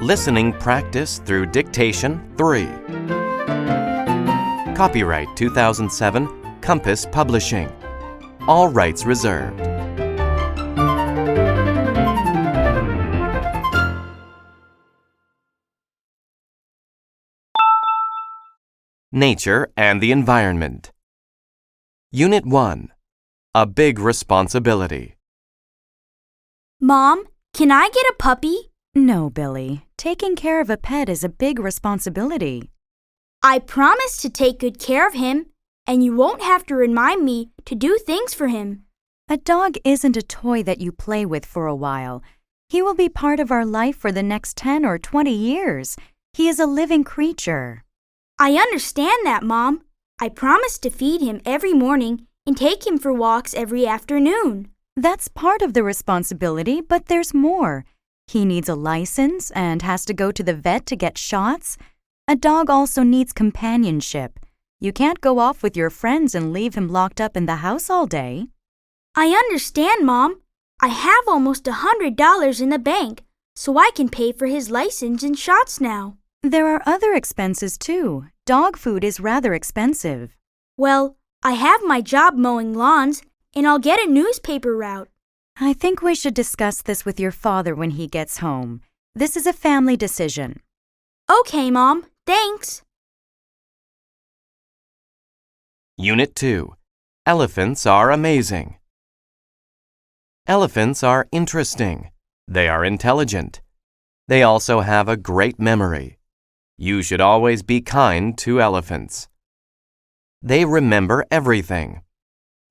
Listening Practice through Dictation 3. Copyright 2007, Compass Publishing. All rights reserved. Nature and the Environment. Unit 1. A Big Responsibility. Mom, can I get a puppy? No, Billy. Taking care of a pet is a big responsibility. I promise to take good care of him, and you won't have to remind me to do things for him. A dog isn't a toy that you play with for a while. He will be part of our life for the next 10 or 20 years. He is a living creature. I understand that, Mom. I promise to feed him every morning and take him for walks every afternoon. That's part of the responsibility, but there's more. He needs a license and has to go to the vet to get shots. A dog also needs companionship. You can't go off with your friends and leave him locked up in the house all day. I understand, Mom. I have almost $100 in the bank, so I can pay for his license and shots now. There are other expenses too. Dog food is rather expensive. Well, I have my job mowing lawns, and I'll get a newspaper route. I think we should discuss this with your father when he gets home. This is a family decision. Okay, Mom. Thanks. Unit 2. Elephants are amazing. Elephants are interesting. They are intelligent. They also have a great memory. You should always be kind to elephants. They remember everything.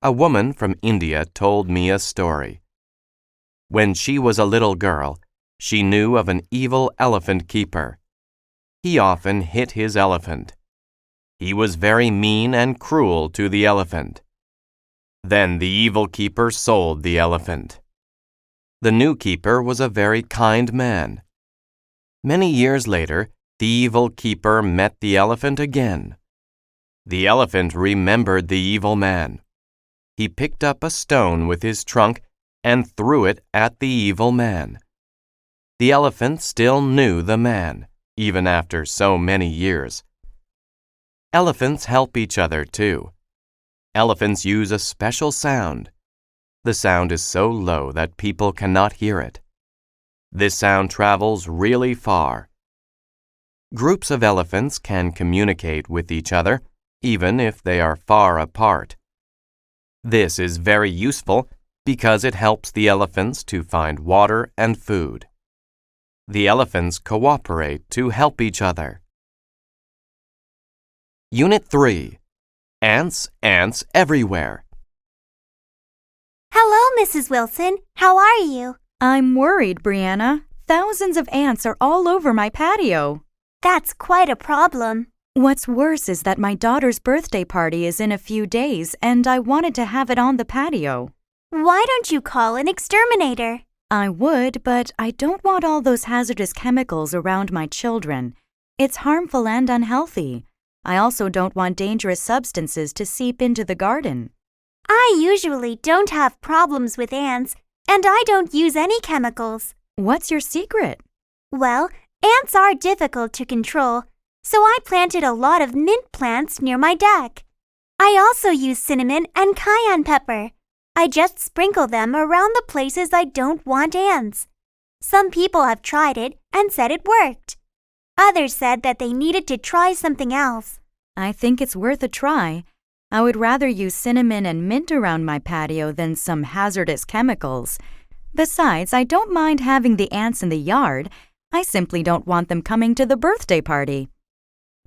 A woman from India told me a story. When she was a little girl, she knew of an evil elephant keeper. He often hit his elephant. He was very mean and cruel to the elephant. Then the evil keeper sold the elephant. The new keeper was a very kind man. Many years later, the evil keeper met the elephant again. The elephant remembered the evil man. He picked up a stone with his trunk and threw it at the evil man. The elephant still knew the man, even after so many years. Elephants help each other, too. Elephants use a special sound. The sound is so low that people cannot hear it. This sound travels really far. Groups of elephants can communicate with each other, even if they are far apart. This is very useful because it helps the elephants to find water and food. The elephants cooperate to help each other. Unit 3. Ants everywhere. Hello, Mrs. Wilson. How are you? I'm worried, Brianna. Thousands of ants are all over my patio. That's quite a problem. What's worse is that my daughter's birthday party is in a few days, and I wanted to have it on the patio. Why don't you call an exterminator? I would, but I don't want all those hazardous chemicals around my children. It's harmful and unhealthy. I also don't want dangerous substances to seep into the garden. I usually don't have problems with ants, and I don't use any chemicals. What's your secret? Well, ants are difficult to control, so I planted a lot of mint plants near my deck. I also use cinnamon and cayenne pepper. I just sprinkle them around the places I don't want ants. Some people have tried it and said it worked. Others said that they needed to try something else. I think it's worth a try. I would rather use cinnamon and mint around my patio than some hazardous chemicals. Besides, I don't mind having the ants in the yard. I simply don't want them coming to the birthday party.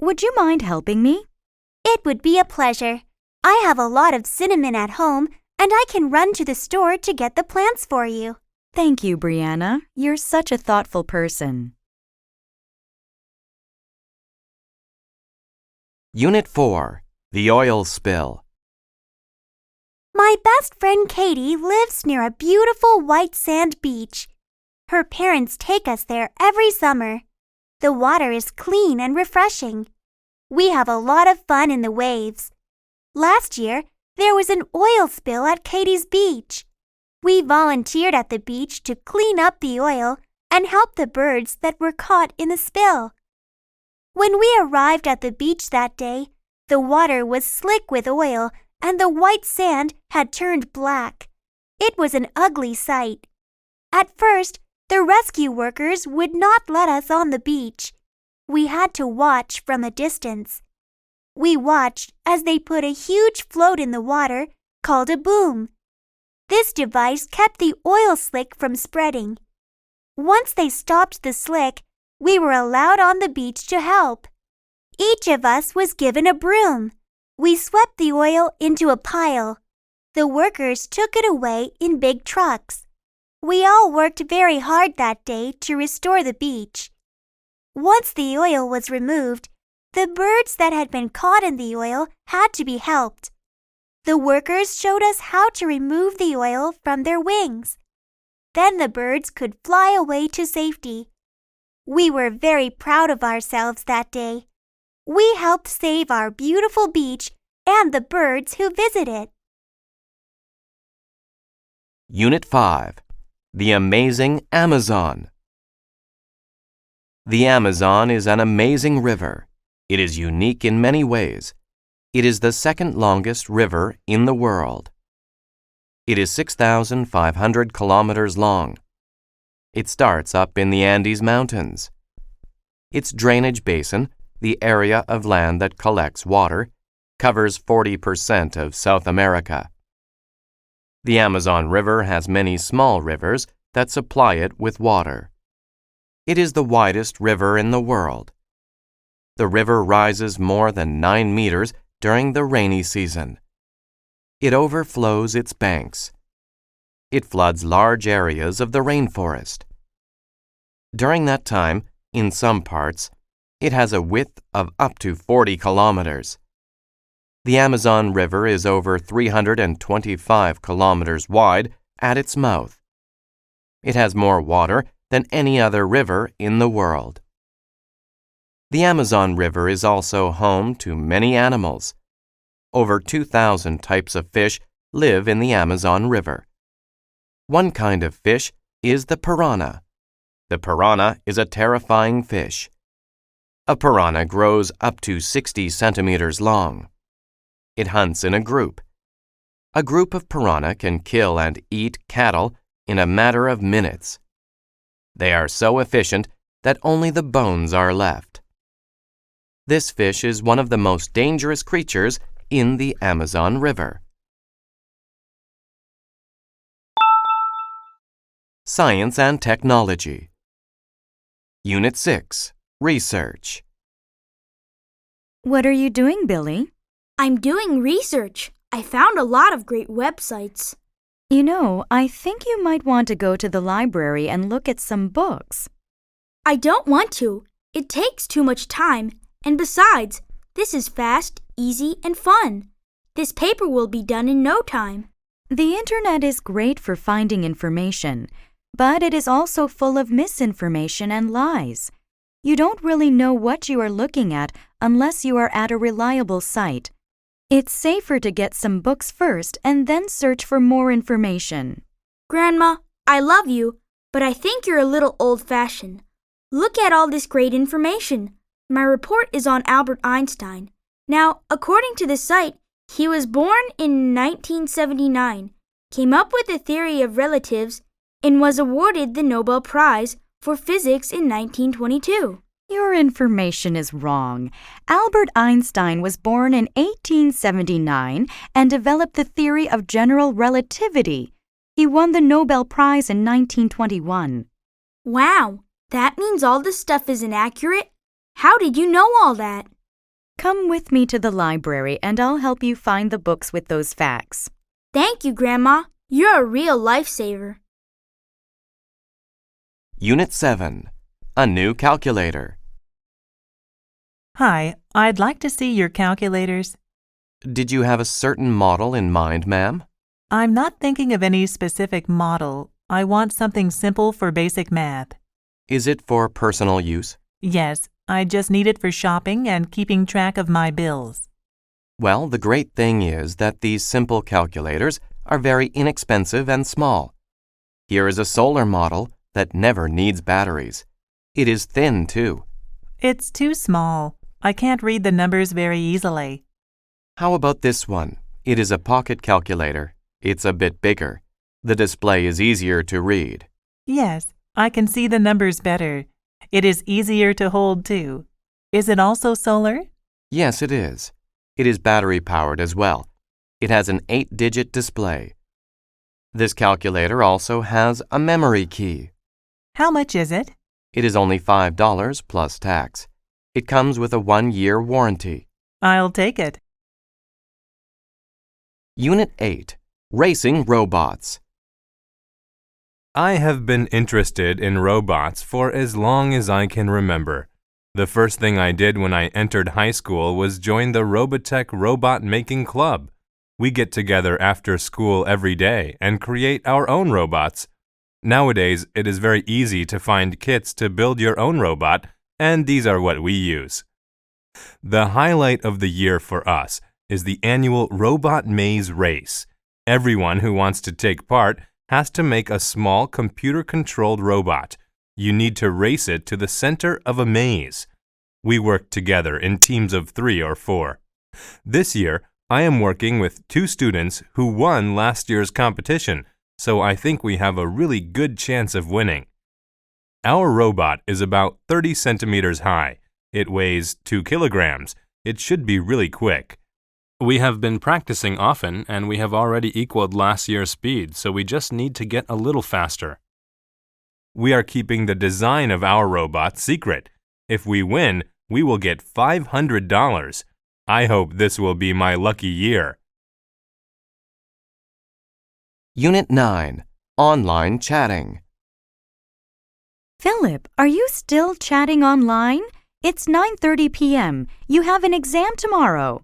Would you mind helping me? It would be a pleasure. I have a lot of cinnamon at home, and I can run to the store to get the plants for you. Thank you, Brianna. You're such a thoughtful person. Unit 4. The Oil Spill. My best friend Katie lives near a beautiful white sand beach. Her parents take us there every summer. The water is clean and refreshing. We have a lot of fun in the waves. Last year, there was an oil spill at Katie's beach. We volunteered at the beach to clean up the oil and help the birds that were caught in the spill. When we arrived at the beach that day, the water was slick with oil and the white sand had turned black. It was an ugly sight. At first, the rescue workers would not let us on the beach. We had to watch from a distance. We watched as they put a huge float in the water called a boom. This device kept the oil slick from spreading. Once they stopped the slick, we were allowed on the beach to help. Each of us was given a broom. We swept the oil into a pile. The workers took it away in big trucks. We all worked very hard that day to restore the beach. Once the oil was removed, the birds that had been caught in the oil had to be helped. The workers showed us how to remove the oil from their wings. Then the birds could fly away to safety. We were very proud of ourselves that day. We helped save our beautiful beach and the birds who visit it. Unit 5. The Amazing Amazon. The Amazon is an amazing river. It is unique in many ways. It is the second longest river in the world. It is 6,500 kilometers long. It starts up in the Andes Mountains. Its drainage basin, the area of land that collects water, covers 40% of South America. The Amazon River has many small rivers that supply it with water. It is the widest river in the world. The river rises more than 9 meters during the rainy season. It overflows its banks. It floods large areas of the rainforest. During that time, in some parts, it has a width of up to 40 kilometers. The Amazon River is over 325 kilometers wide at its mouth. It has more water than any other river in the world. The Amazon River is also home to many animals. Over 2,000 types of fish live in the Amazon River. One kind of fish is the piranha. The piranha is a terrifying fish. A piranha grows up to 60 centimeters long. It hunts in a group. A group of piranha can kill and eat cattle in a matter of minutes. They are so efficient that only the bones are left. This fish is one of the most dangerous creatures in the Amazon River. Science and Technology. Unit 6. Research. What are you doing, Billy? I'm doing research. I found a lot of great websites. You know, I think you might want to go to the library and look at some books. I don't want to. It takes too much time. And besides, this is fast, easy, and fun. This paper will be done in no time. The internet is great for finding information, but it is also full of misinformation and lies. You don't really know what you are looking at unless you are at a reliable site. It's safer to get some books first and then search for more information. Grandma, I love you, but I think you're a little old-fashioned. Look at all this great information. My report is on Albert Einstein. Now, according to the site, he was born in 1979, came up with the theory of relatives, and was awarded the Nobel Prize for Physics in 1922. Your information is wrong. Albert Einstein was born in 1879 and developed the theory of general relativity. He won the Nobel Prize in 1921. Wow, that means all this stuff is inaccurate? How did you know all that? Come with me to the library and I'll help you find the books with those facts. Thank you, Grandma. You're a real lifesaver. Unit 7. A New Calculator. Hi, I'd like to see your calculators. Did you have a certain model in mind, ma'am? I'm not thinking of any specific model. I want something simple for basic math. Is it for personal use? Yes, I just need it for shopping and keeping track of my bills. Well, the great thing is that these simple calculators are very inexpensive and small. Here is a solar model that never needs batteries. It is thin, too. It's too small. I can't read the numbers very easily. How about this one? It is a pocket calculator. It's a bit bigger. The display is easier to read. Yes, I can see the numbers better. It is easier to hold, too. Is it also solar? Yes, it is. It is battery-powered as well. It has an 8-digit display. This calculator also has a memory key. How much is it? It is only $5 plus tax. It comes with a 1-year warranty. I'll take it. Unit 8. Racing Robots. I have been interested in robots for as long as I can remember. The first thing I did when I entered high school was join the Robotech Robot Making Club. We get together after school every day and create our own robots. Nowadays, it is very easy to find kits to build your own robot, and these are what we use. The highlight of the year for us is the annual Robot Maze Race. Everyone who wants to take part has to make a small computer-controlled robot. You need to race it to the center of a maze. We work together in teams of 3 or 4. This year, I am working with 2 students who won last year's competition, so I think we have a really good chance of winning. Our robot is about 30 centimeters high. It weighs 2 kilograms. It should be really quick. We have been practicing often, and we have already equaled last year's speed, so we just need to get a little faster. We are keeping the design of our robot secret. If we win, we will get $500. I hope this will be my lucky year. Unit 9. Online Chatting. Philip, are you still chatting online? It's 9:30 p.m. You have an exam tomorrow.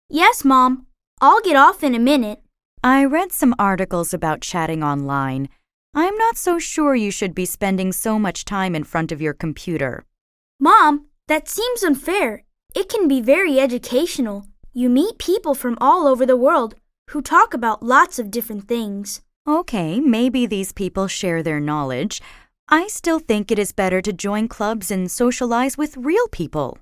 Yes, Mom. I'll get off in a minute. I read some articles about chatting online. I'm not so sure you should be spending so much time in front of your computer. Mom, that seems unfair. It can be very educational. You meet people from all over the world who talk about lots of different things. Okay, maybe these people share their knowledge. I still think it is better to join clubs and socialize with real people.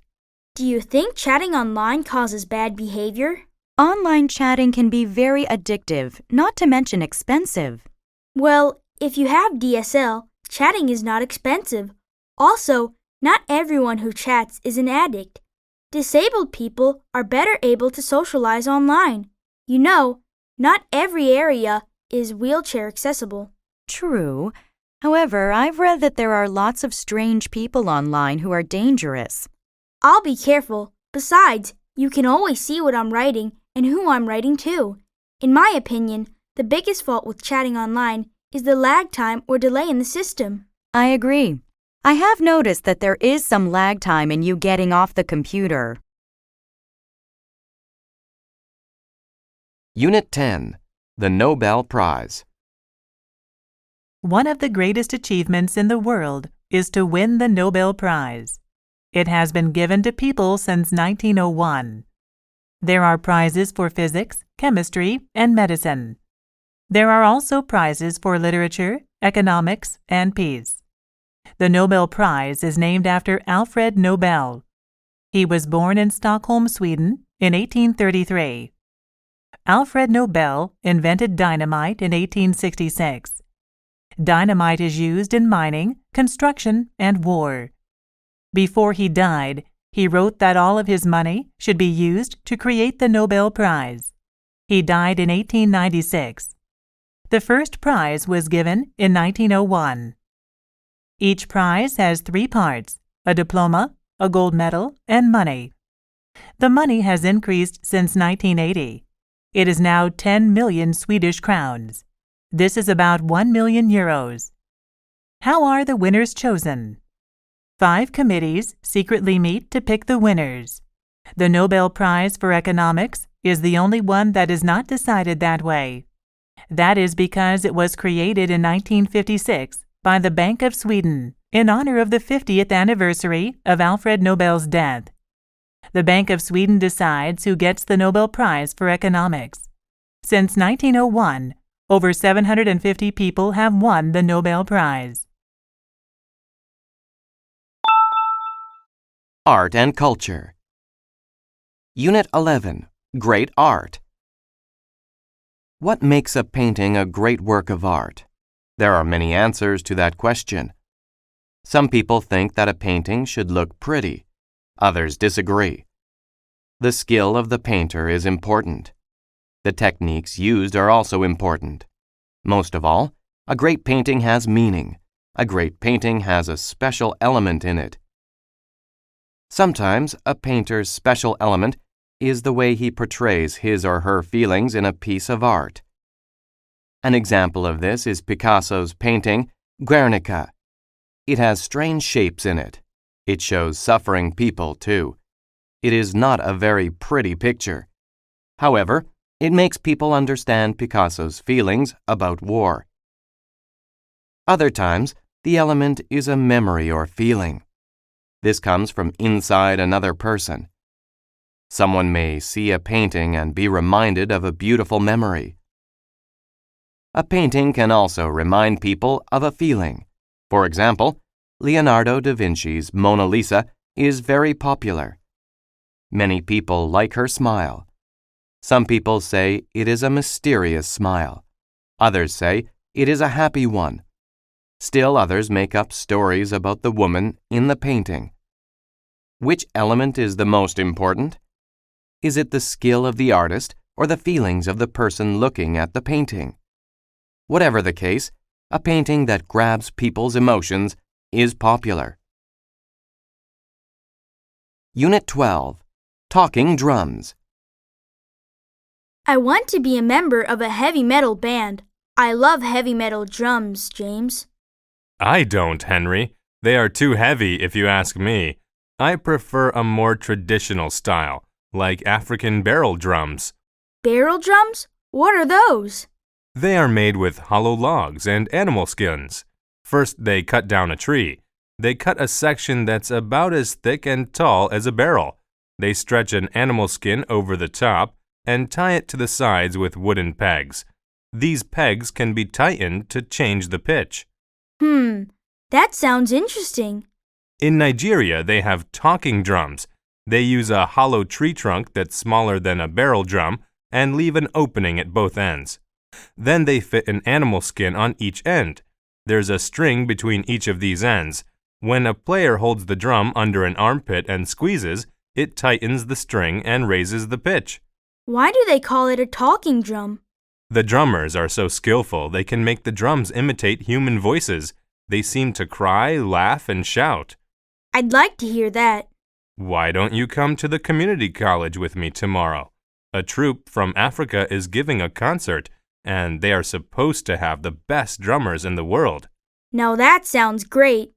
Do you think chatting online causes bad behavior? Online chatting can be very addictive, not to mention expensive. Well, if you have DSL, chatting is not expensive. Also, not everyone who chats is an addict. Disabled people are better able to socialize online. You know, not every area is wheelchair accessible. True. However, I've read that there are lots of strange people online who are dangerous. I'll be careful. Besides, you can always see what I'm writing and who I'm writing to. In my opinion, the biggest fault with chatting online is the lag time or delay in the system. I agree. I have noticed that there is some lag time in you getting off the computer. Unit 10. The Nobel Prize. One of the greatest achievements in the world is to win the Nobel Prize. It has been given to people since 1901. There are prizes for physics, chemistry, and medicine. There are also prizes for literature, economics, and peace. The Nobel Prize is named after Alfred Nobel. He was born in Stockholm, Sweden, in 1833. Alfred Nobel invented dynamite in 1866. Dynamite is used in mining, construction, and war. Before he died, he wrote that all of his money should be used to create the Nobel Prize. He died in 1896. The first prize was given in 1901. Each prize has 3 parts: a diploma, a gold medal, and money. The money has increased since 1980. It is now 10 million Swedish crowns. This is about 1 million euros. How are the winners chosen? 5 committees secretly meet to pick the winners. The Nobel Prize for Economics is the only one that is not decided that way. That is because it was created in 1956 by the Bank of Sweden in honor of the 50th anniversary of Alfred Nobel's death. The Bank of Sweden decides who gets the Nobel Prize for Economics. Since 1901, over 750 people have won the Nobel Prize. Art and Culture. Unit 11. Great Art. What makes a painting a great work of art? There are many answers to that question. Some people think that a painting should look pretty. Others disagree. The skill of the painter is important. The techniques used are also important. Most of all, a great painting has meaning. A great painting has a special element in it. Sometimes a painter's special element is the way he portrays his or her feelings in a piece of art. An example of this is Picasso's painting, Guernica. It has strange shapes in it. It shows suffering people, too. It is not a very pretty picture. However, it makes people understand Picasso's feelings about war. Other times, the element is a memory or feeling. This comes from inside another person. Someone may see a painting and be reminded of a beautiful memory. A painting can also remind people of a feeling. For example, Leonardo da Vinci's Mona Lisa is very popular. Many people like her smile. Some people say it is a mysterious smile. Others say it is a happy one. Still others make up stories about the woman in the painting. Which element is the most important? Is it the skill of the artist or the feelings of the person looking at the painting? Whatever the case, a painting that grabs people's emotions is popular. Unit 12. Talking Drums. I want to be a member of a heavy metal band. I love heavy metal drums, James. I don't, Henry. They are too heavy if you ask me. I prefer a more traditional style, like African barrel drums. Barrel drums? What are those? They are made with hollow logs and animal skins. First, they cut down a tree. They cut a section that's about as thick and tall as a barrel. They stretch an animal skin over the top and tie it to the sides with wooden pegs. These pegs can be tightened to change the pitch. That sounds interesting. In Nigeria, they have talking drums. They use a hollow tree trunk that's smaller than a barrel drum and leave an opening at both ends. Then they fit an animal skin on each end. There's a string between each of these ends. When a player holds the drum under an armpit and squeezes, it tightens the string and raises the pitch. Why do they call it a talking drum? The drummers are so skillful they can make the drums imitate human voices. They seem to cry, laugh, and shout. I'd like to hear that. Why don't you come to the community college with me tomorrow? A troupe from Africa is giving a concert, and they are supposed to have the best drummers in the world. Now that sounds great.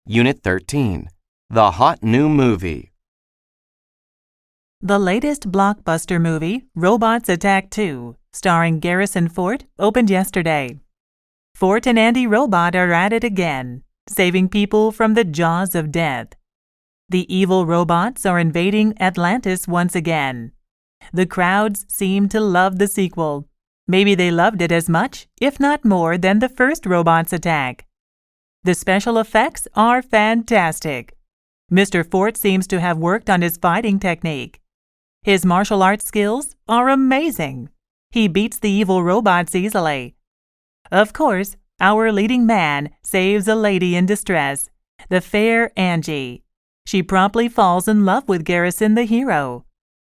Unit 13. The Hot New Movie. The latest blockbuster movie, Robots Attack 2, starring Garrison Fort, opened yesterday. Fort and Andy Robot are at it again, saving people from the jaws of death. The evil robots are invading Atlantis once again. The crowds seem to love the sequel. Maybe they loved it as much, if not more, than the first Robots Attack. The special effects are fantastic. Mr. Fort seems to have worked on his fighting technique. His martial arts skills are amazing. He beats the evil robots easily. Of course, our leading man saves a lady in distress, the fair Angie. She promptly falls in love with Garrison the hero.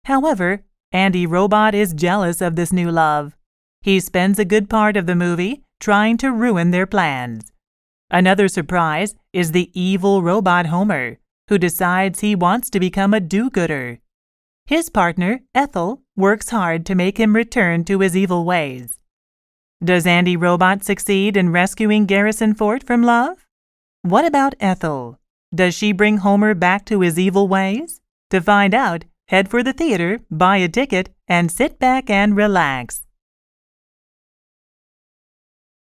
However, Andy Robot is jealous of this new love. He spends a good part of the movie trying to ruin their plans. Another surprise is the evil robot Homer, who decides he wants to become a do-gooder. His partner, Ethel, works hard to make him return to his evil ways. Does Andy Robot succeed in rescuing Garrison Fort from love? What about Ethel? Does she bring Homer back to his evil ways? To find out, head for the theater, buy a ticket, and sit back and relax.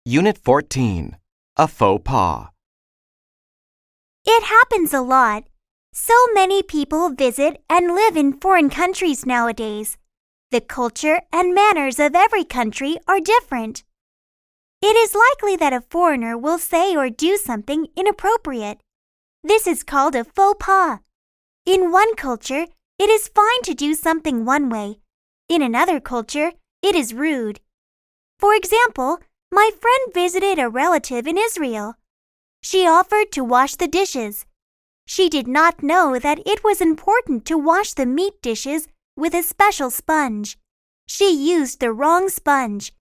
Unit 14. A Faux Pas. It happens a lot. So many people visit and live in foreign countries nowadays. The culture and manners of every country are different. it is likely that a foreigner will say or do something inappropriate. This is called a faux pas. In one culture, it is fine to do something one way. In another culture, it is rude. For example, my friend visited a relative in Israel. She offered to wash the dishes. She did not know that it was important to wash the meat dishes with a special sponge. She used the wrong sponge.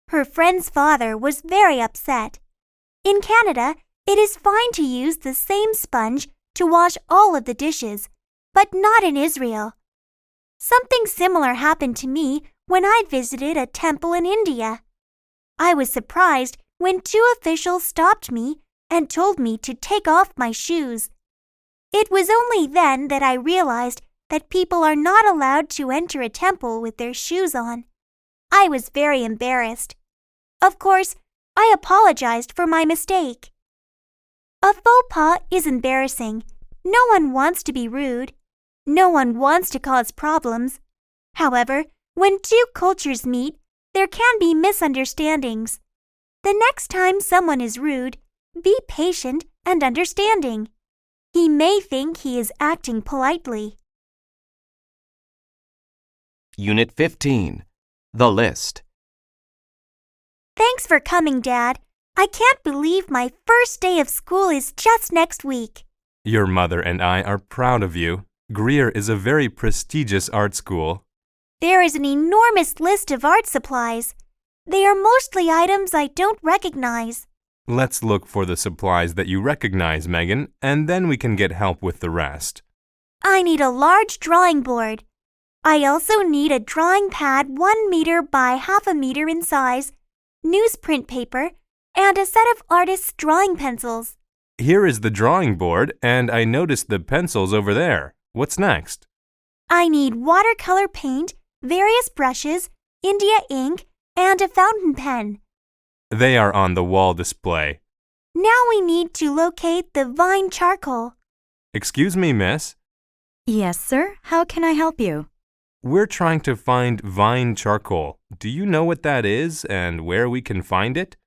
Her friend's father was very upset. In Canada, it is fine to use the same sponge to wash all of the dishes, but not in Israel. Something similar happened to me when I visited a temple in India. I was surprised when two officials stopped me and told me to take off my shoes. It was only then that I realized that people are not allowed to enter a temple with their shoes on. I was very embarrassed. Of course, I apologized for my mistake. A faux pas is embarrassing. No one wants to be rude. No one wants to cause problems. However, when two cultures meet, there can be misunderstandings. The next time someone is rude, be patient and understanding. He may think he is acting politely. Unit 15. The List. Thanks for coming, Dad. I can't believe my first day of school is just next week. Your mother and I are proud of you. Greer is a very prestigious art school. There is an enormous list of art supplies. They are mostly items I don't recognize. Let's look for the supplies that you recognize, Megan, and then we can get help with the rest. I need a large drawing board. I also need a drawing pad 1 meter by half a meter in size, newsprint paper, and a set of artist's drawing pencils. Here is the drawing board, and I noticed the pencils over there. What's next? I need watercolor paint, various brushes, India ink, and a fountain pen. They are on the wall display. Now we need to locate the vine charcoal. Excuse me, miss. Yes, sir. How can I help you? We're trying to find vine charcoal. Do you know what that is and where we can find it?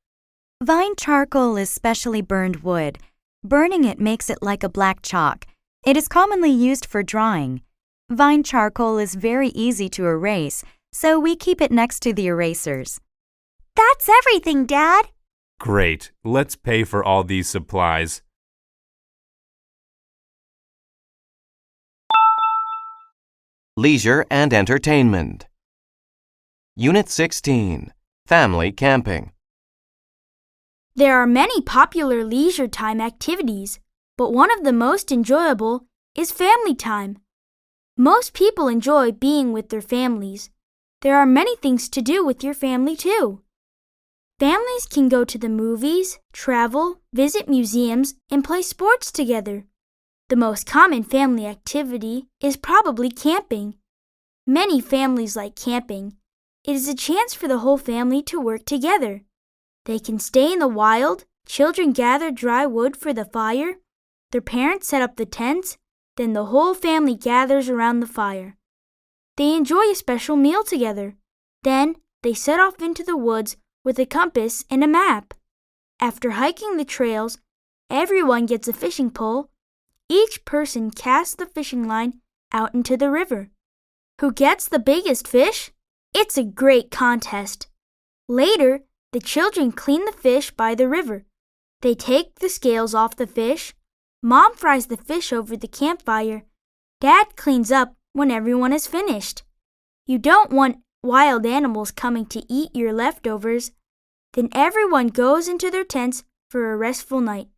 Vine charcoal is specially burned wood. Burning it makes it like a black chalk. It is commonly used for drawing. Vine charcoal is very easy to erase, so we keep it next to the erasers. That's everything, Dad. Great. Let's pay for all these supplies. Leisure and Entertainment. Unit 16. Family Camping. There are many popular leisure time activities, but one of the most enjoyable is family time. Most people enjoy being with their families. There are many things to do with your family, too. Families can go to the movies, travel, visit museums, and play sports together. The most common family activity is probably camping. Many families like camping. It is a chance for the whole family to work together. They can stay in the wild, children gather dry wood for the fire, their parents set up the tents, then the whole family gathers around the fire. They enjoy a special meal together. Then they set off into the woods with a compass and a map. After hiking the trails, everyone gets a fishing pole. Each person casts the fishing line out into the river. Who gets the biggest fish? It's a great contest. Later, the children clean the fish by the river. They take the scales off the fish. Mom fries the fish over the campfire. Dad cleans up when everyone is finished. You don't want wild animals coming to eat your leftovers. Then everyone goes into their tents for a restful night.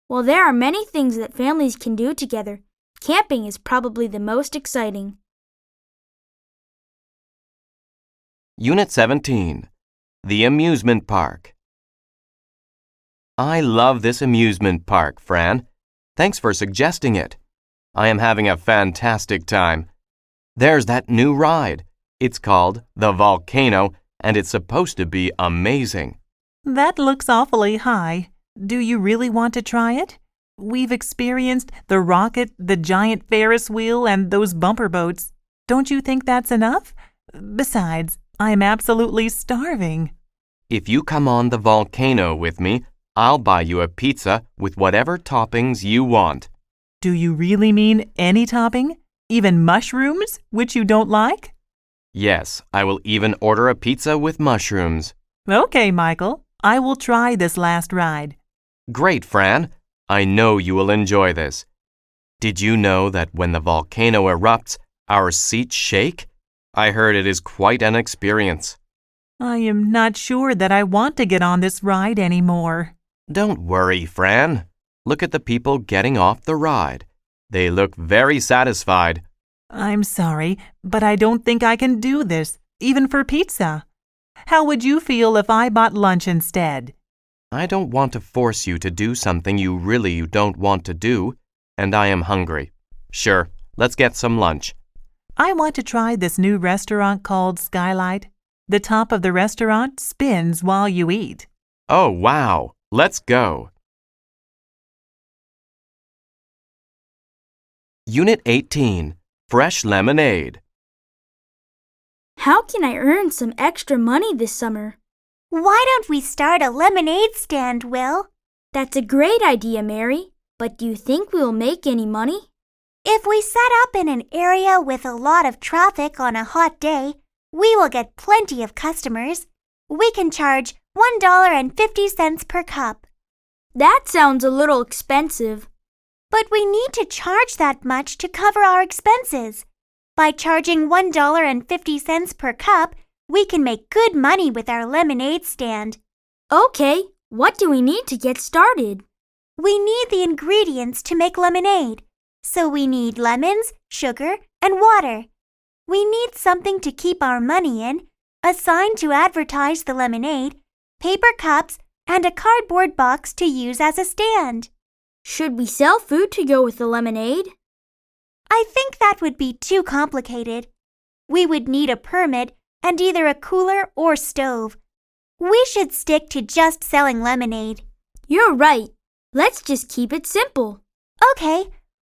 While there are many things that families can do together, camping is probably the most exciting. Unit 17. The Amusement Park. I love this amusement park, Fran. Thanks for suggesting it. I am having a fantastic time. There's that new ride. It's called the Volcano, and it's supposed to be amazing. That looks awfully high. Do you really want to try it? We've experienced the rocket, the giant Ferris wheel, and those bumper boats. Don't you think that's enough? Besides, I'm absolutely starving. If you come on the volcano with me, I'll buy you a pizza with whatever toppings you want. Do you really mean any topping? Even mushrooms, which you don't like? Yes, I will even order a pizza with mushrooms. Okay, Michael. I will try this last ride. Great, Fran. I know you will enjoy this. Did you know that when the volcano erupts, our seats shake? I heard it is quite an experience. I am not sure that I want to get on this ride anymore. Don't worry, Fran. Look at the people getting off the ride. They look very satisfied. I'm sorry, but I don't think I can do this, even for pizza. How would you feel if I bought lunch instead? I don't want to force you to do something you really don't want to do, and I am hungry. Sure, let's get some lunch. I want to try this new restaurant called Skylight. The top of the restaurant spins while you eat. Oh, wow. Let's go. Unit 18, Fresh Lemonade. How can I earn some extra money this summer? Why don't we start a lemonade stand, Will? That's a great idea, Mary. But do you think we'll make any money? If we set up in an area with a lot of traffic on a hot day, we will get plenty of customers. We can charge $1.50 per cup. That sounds a little expensive. But we need to charge that much to cover our expenses. By charging $1.50 per cup, we can make good money with our lemonade stand. Okay, what do we need to get started? We need the ingredients to make lemonade. So we need lemons, sugar, and water. We need something to keep our money in, a sign to advertise the lemonade, paper cups, and a cardboard box to use as a stand. Should we sell food to go with the lemonade? I think that would be too complicated. We would need a permit and either a cooler or stove. We should stick to just selling lemonade. You're right. Let's just keep it simple. Okay,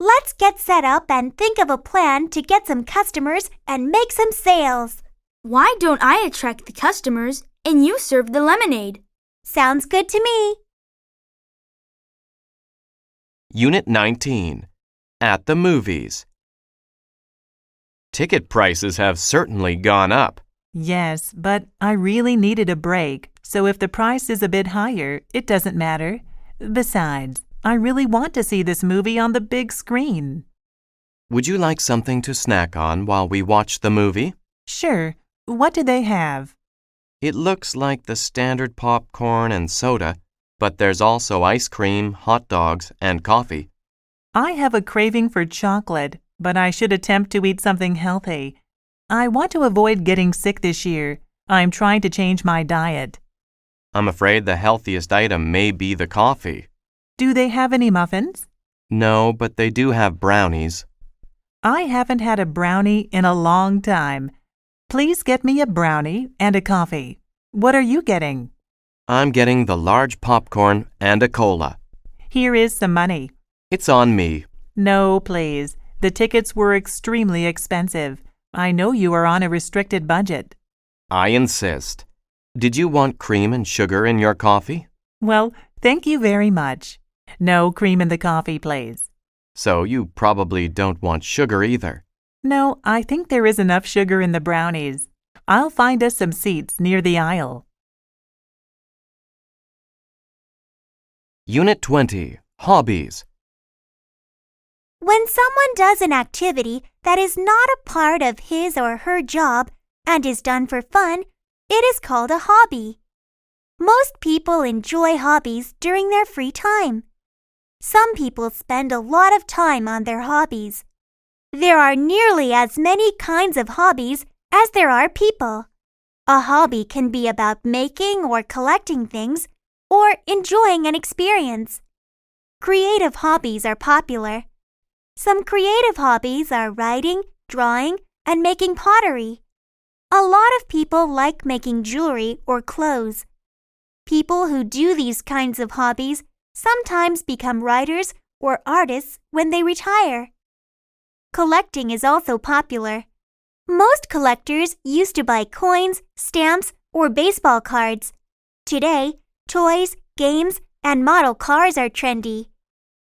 let's get set up and think of a plan to get some customers and make some sales. Why don't I attract the customers and you serve the lemonade? Sounds good to me. Unit 19, At the Movies. Ticket prices have certainly gone up. Yes, but I really needed a break, so if the price is a bit higher, it doesn't matter. Besides, I really want to see this movie on the big screen. Would you like something to snack on while we watch the movie? Sure. What do they have? It looks like the standard popcorn and soda, but there's also ice cream, hot dogs, and coffee. I have a craving for chocolate, but I should attempt to eat something healthy. I want to avoid getting sick this year. I'm trying to change my diet. I'm afraid the healthiest item may be the coffee. Do they have any muffins? No, but they do have brownies. I haven't had a brownie in a long time. Please get me a brownie and a coffee. What are you getting? I'm getting the large popcorn and a cola. Here is some money. It's on me. No, please. The tickets were extremely expensive. I know you are on a restricted budget. I insist. Did you want cream and sugar in your coffee? Well, thank you very much. No cream in the coffee, please. So you probably don't want sugar either. No, I think there is enough sugar in the brownies. I'll find us some seats near the aisle. Unit 20, Hobbies. When someone does an activity that is not a part of his or her job and is done for fun, it is called a hobby. Most people enjoy hobbies during their free time. Some people spend a lot of time on their hobbies. There are nearly as many kinds of hobbies as there are people. A hobby can be about making or collecting things or enjoying an experience. Creative hobbies are popular. Some creative hobbies are writing, drawing, and making pottery. A lot of people like making jewelry or clothes. People who do these kinds of hobbies sometimes become writers or artists when they retire. Collecting is also popular. Most collectors used to buy coins, stamps, or baseball cards. Today, toys, games, and model cars are trendy.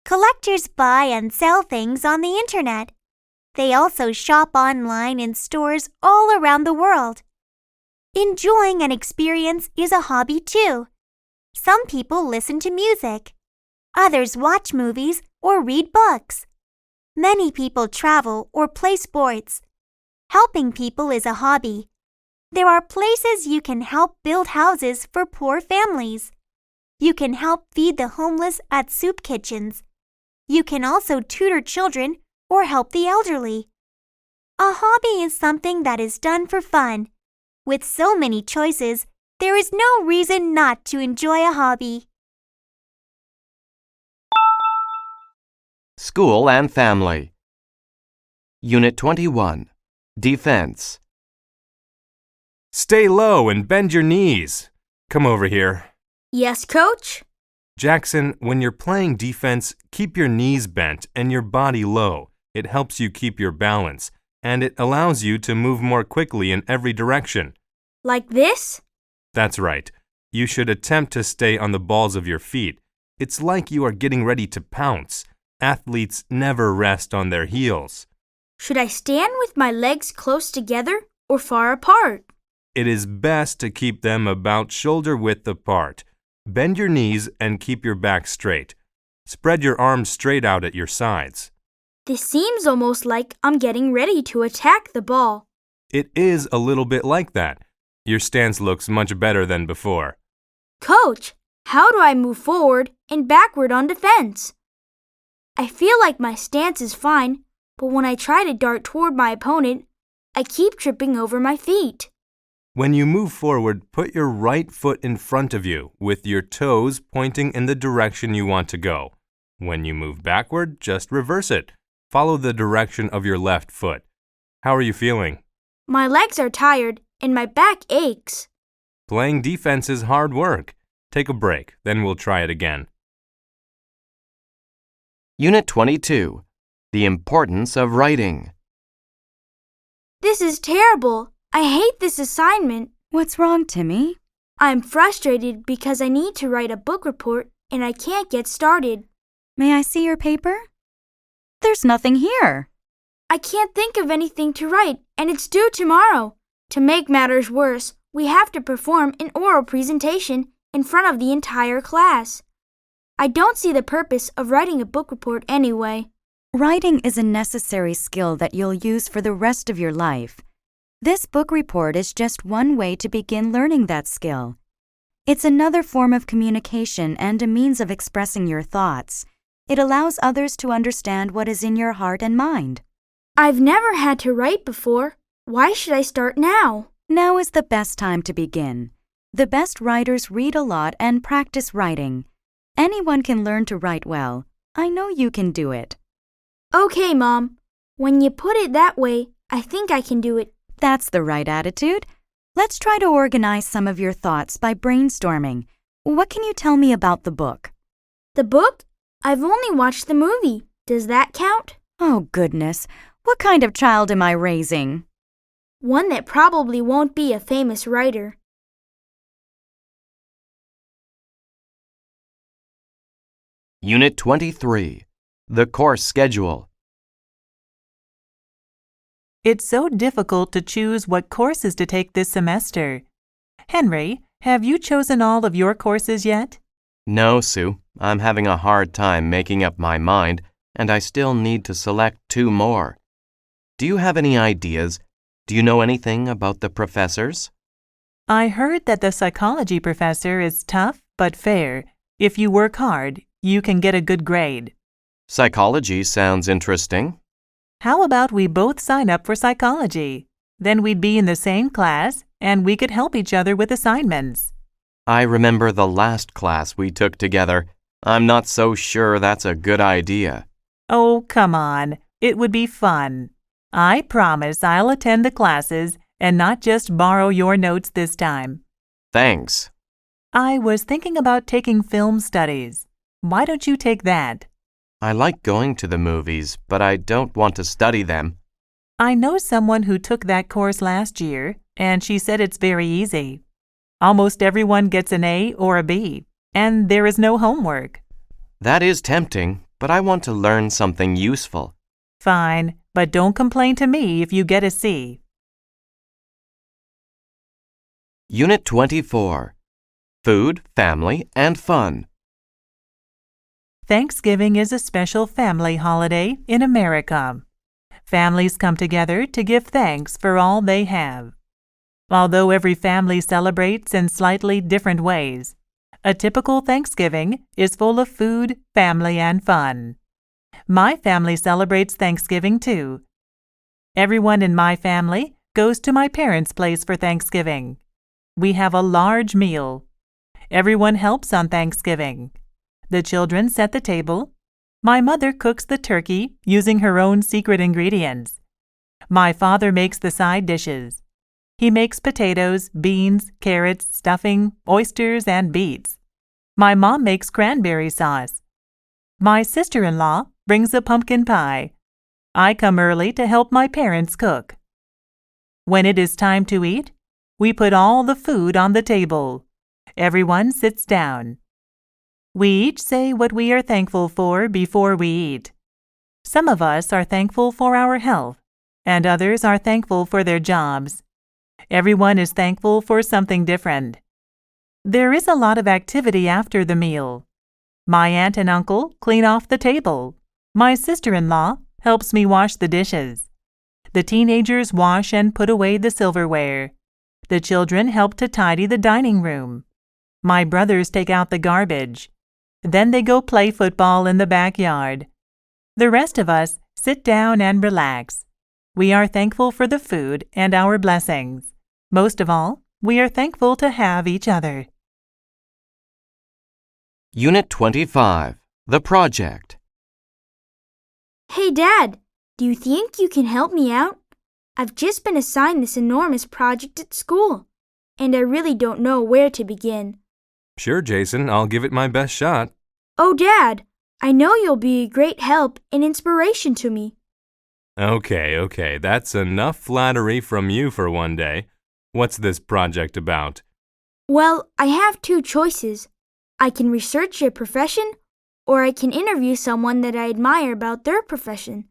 Collectors buy and sell things on the internet. They also shop online in stores all around the world. Enjoying an experience is a hobby too. Some people listen to music. Others watch movies or read books. Many people travel or play sports. Helping people is a hobby. There are places you can help build houses for poor families. You can help feed the homeless at soup kitchens. You can also tutor children or help the elderly. A hobby is something that is done for fun. With so many choices, there is no reason not to enjoy a hobby. School and Family. Unit 21. Defense. Stay low and bend your knees. Come over here. Yes, Coach? Jackson, when you're playing defense, keep your knees bent and your body low. It helps you keep your balance, and it allows you to move more quickly in every direction. Like this? That's right. You should attempt to stay on the balls of your feet. It's like you are getting ready to pounce. Athletes never rest on their heels. Should I stand with my legs close together or far apart? It is best to keep them about shoulder width apart. Bend your knees and keep your back straight. Spread your arms straight out at your sides. This seems almost like I'm getting ready to attack the ball. It is a little bit like that. Your stance looks much better than before. Coach, how do I move forward and backward on defense? I feel like my stance is fine, but when I try to dart toward my opponent, I keep tripping over my feet. When you move forward, put your right foot in front of you with your toes pointing in the direction you want to go. When you move backward, just reverse it. Follow the direction of your left foot. How are you feeling? My legs are tired and my back aches. Playing defense is hard work. Take a break, then we'll try it again. Unit 22. The Importance of Writing. This is terrible. I hate this assignment. What's wrong, Timmy? I'm frustrated because I need to write a book report and I can't get started. May I see your paper? There's nothing here. I can't think of anything to write and it's due tomorrow. To make matters worse, we have to perform an oral presentation in front of the entire class. I don't see the purpose of writing a book report anyway. Writing is a necessary skill that you'll use for the rest of your life. This book report is just one way to begin learning that skill. It's another form of communication and a means of expressing your thoughts. It allows others to understand what is in your heart and mind. I've never had to write before. Why should I start now? Now is the best time to begin. The best writers read a lot and practice writing. Anyone can learn to write well. I know you can do it. Okay, Mom. When you put it that way, I think I can do it. That's the right attitude. Let's try to organize some of your thoughts by brainstorming. What can you tell me about the book? The book? I've only watched the movie. Does that count? Oh, goodness. What kind of child am I raising? One that probably won't be a famous writer. Unit 23. The Course Schedule. It's so difficult to choose what courses to take this semester. Henry, have you chosen all of your courses yet? No, Sue. I'm having a hard time making up my mind, and I still need to select 2 more. Do you have any ideas? Do you know anything about the professors? I heard that the psychology professor is tough but fair. If you work hard, you can get a good grade. Psychology sounds interesting. How about we both sign up for psychology? Then we'd be in the same class, and we could help each other with assignments. I remember the last class we took together. I'm not so sure that's a good idea. Oh, come on. It would be fun. I promise I'll attend the classes and not just borrow your notes this time. Thanks. I was thinking about taking film studies. Why don't you take that? I like going to the movies, but I don't want to study them. I know someone who took that course last year, and she said it's very easy. Almost everyone gets an A or a B, and there is no homework. That is tempting, but I want to learn something useful. Fine, but don't complain to me if you get a C. Unit 24. Food, Family, and Fun. Thanksgiving is a special family holiday in America. Families come together to give thanks for all they have. Although every family celebrates in slightly different ways, a typical Thanksgiving is full of food, family, and fun. My family celebrates Thanksgiving too. Everyone in my family goes to my parents' place for Thanksgiving. We have a large meal. Everyone helps on Thanksgiving. The children set the table. My mother cooks the turkey using her own secret ingredients. My father makes the side dishes. He makes potatoes, beans, carrots, stuffing, oysters, and beets. My mom makes cranberry sauce. My sister-in-law brings a pumpkin pie. I come early to help my parents cook. When it is time to eat, we put all the food on the table. Everyone sits down. We each say what we are thankful for before we eat. Some of us are thankful for our health, and others are thankful for their jobs. Everyone is thankful for something different. There is a lot of activity after the meal. My aunt and uncle clean off the table. My sister-in-law helps me wash the dishes. The teenagers wash and put away the silverware. The children help to tidy the dining room. My brothers take out the garbage. Then they go play football in the backyard. The rest of us sit down and relax. We are thankful for the food and our blessings. Most of all, we are thankful to have each other. Unit 25. The Project. Hey, Dad, do you think you can help me out? I've just been assigned this enormous project at school, and I really don't know where to begin. Sure, Jason, I'll give it my best shot. Oh, Dad, I know you'll be a great help and inspiration to me. Okay, that's enough flattery from you for one day. What's this project about? Well, I have two choices. I can research a profession, or I can interview someone that I admire about their profession.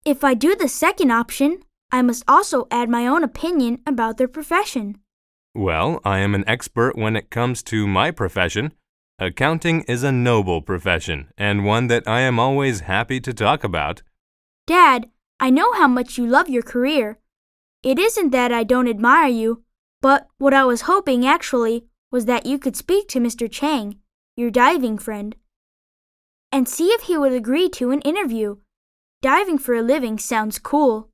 If I do the second option, I must also add my own opinion about their profession. Well, I am an expert when it comes to my profession. Accounting is a noble profession, and one that I am always happy to talk about. Dad, I know how much you love your career. It isn't that I don't admire you, but what I was hoping actually was that you could speak to Mr. Chang, your diving friend, and see if he would agree to an interview. Diving for a living sounds cool.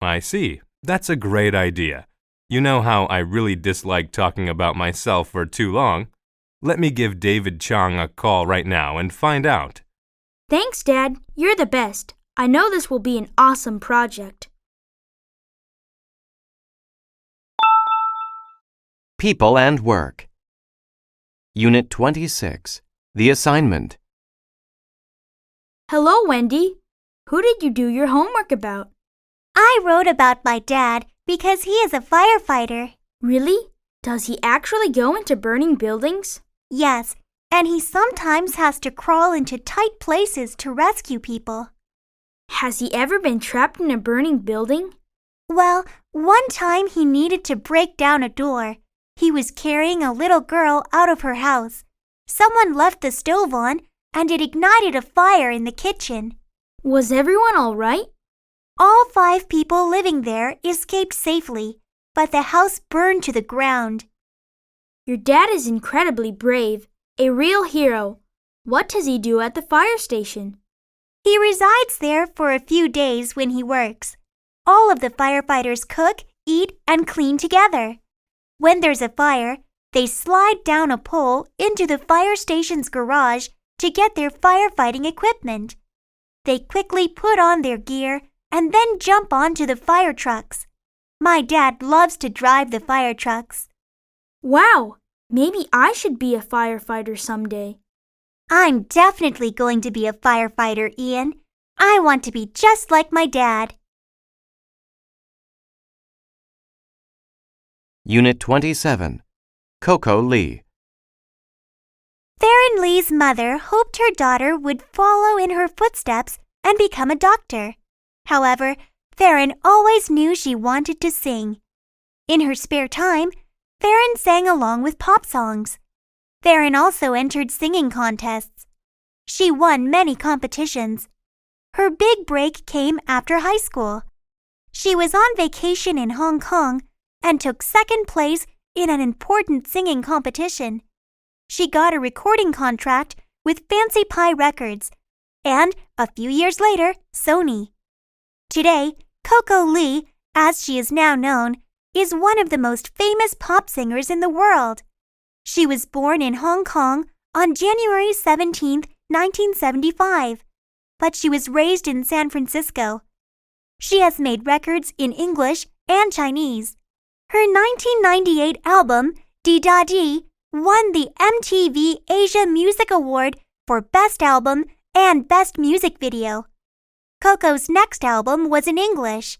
I see. That's a great idea. You know how I really dislike talking about myself for too long. Let me give David Chang a call right now and find out. Thanks, Dad. You're the best. I know this will be an awesome project. People and Work. Unit 26. The Assignment. Hello, Wendy. Who did you do your homework about? I wrote about my dad because he is a firefighter. Really? Does he actually go into burning buildings? Yes, and he sometimes has to crawl into tight places to rescue people. Has he ever been trapped in a burning building? Well, one time he needed to break down a door. He was carrying a little girl out of her house. Someone left the stove on, and it ignited a fire in the kitchen. Was everyone all right? All 5 people living there escaped safely, but the house burned to the ground. Your dad is incredibly brave, a real hero. What does he do at the fire station? He resides there for a few days when he works. All of the firefighters cook, eat, and clean together. When there's a fire, they slide down a pole into the fire station's garage to get their firefighting equipment. They quickly put on their gear and then jump onto the fire trucks. My dad loves to drive the fire trucks. Wow! Maybe I should be a firefighter someday. I'm definitely going to be a firefighter, Ian. I want to be just like my dad. Unit 27. Coco Lee. Theron Lee's mother hoped her daughter would follow in her footsteps and become a doctor. However, Theron always knew she wanted to sing. In her spare time, Theron sang along with pop songs. Theron also entered singing contests. She won many competitions. Her big break came after high school. She was on vacation in Hong Kong and took second place in an important singing competition. She got a recording contract with Fancy Pie Records and, a few years later, Sony. Today, Coco Lee, as she is now known, is one of the most famous pop singers in the world. She was born in Hong Kong on January 17, 1975, but she was raised in San Francisco. She has made records in English and Chinese. Her 1998 album, Di Da Di, won the MTV Asia Music Award for Best Album and Best Music Video. Coco's next album was in English.